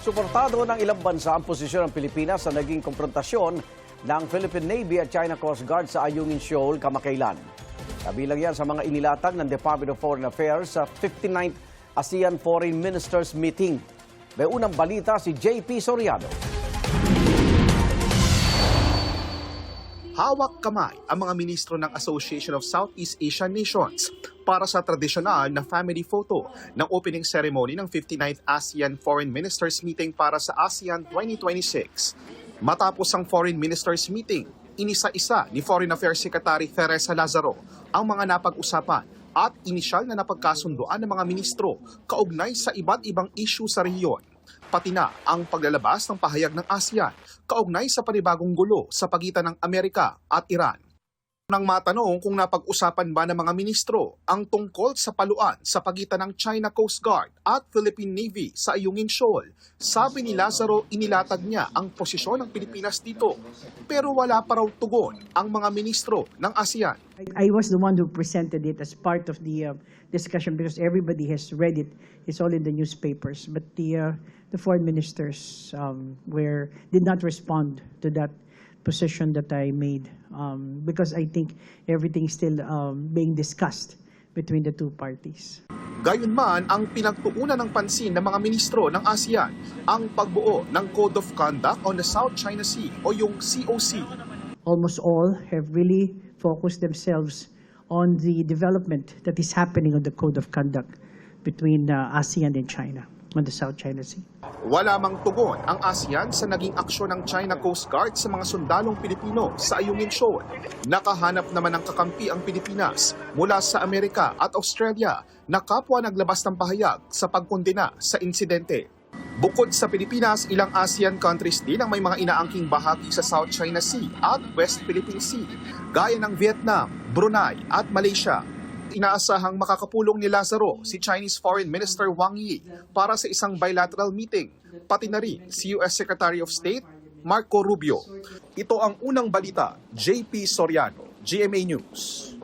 Suportado ng ilang bansa ang posisyon ng Pilipinas sa naging konfrontasyon ng Philippine Navy at China Coast Guard sa Ayungin Shoal kamakailan. Kabilang yan sa mga inilatag ng Department of Foreign Affairs sa 59th ASEAN Foreign Ministers Meeting. May unang balita si JP Soriano. Hawak kamay ang mga ministro ng Association of Southeast Asian Nations para sa tradisyonal na family photo ng opening ceremony ng 59th ASEAN Foreign Ministers Meeting para sa ASEAN 2026. Matapos ang Foreign Ministers Meeting, inisa-isa ni Foreign Affairs Secretary Teresa Lazaro ang mga napag-usapan at inisyal na napagkasunduan ng mga ministro kaugnay sa iba't ibang issue sa rehiyon. Pati na ang paglalabas ng pahayag ng ASEAN kaugnay sa panibagong gulo sa pagitan ng Amerika at Iran. Nang matanong kung napag-usapan ba ng mga ministro ang tungkol sa paluan sa pagitan ng China Coast Guard at Philippine Navy sa Ayungin Shoal, sabi ni Lazaro inilatag niya ang posisyon ng Pilipinas dito. Pero wala pa raw tugon ang mga ministro ng ASEAN. I was the one who presented it as part of the discussion because everybody has read it. It's all in the newspapers. But the foreign ministers did not respond to that position that I made because I think everything is still being discussed between the two parties. Gayunman, ang pinagtuunan ng pansin ng mga ministro ng ASEAN ang pagbuo ng Code of Conduct on the South China Sea o yung COC. Almost all have really focused themselves on the development that is happening on the Code of Conduct between ASEAN and China on the South China Sea. Wala mang tugon ang ASEAN sa naging aksyon ng China Coast Guard sa mga sundalong Pilipino sa Ayungin Shoal. Nakahanap naman ng kakampi ang Pilipinas mula sa Amerika at Australia na kapwa naglabas ng pahayag sa pagkondena sa insidente. Bukod sa Pilipinas, ilang ASEAN countries din ang may mga inaangking bahagi sa South China Sea at West Philippine Sea, gaya ng Vietnam, Brunei at Malaysia. Inaasahang makakapulong ni Lazaro si Chinese Foreign Minister Wang Yi para sa isang bilateral meeting, pati na rin si US Secretary of State Marco Rubio. Ito ang unang balita, JP Soriano, GMA News.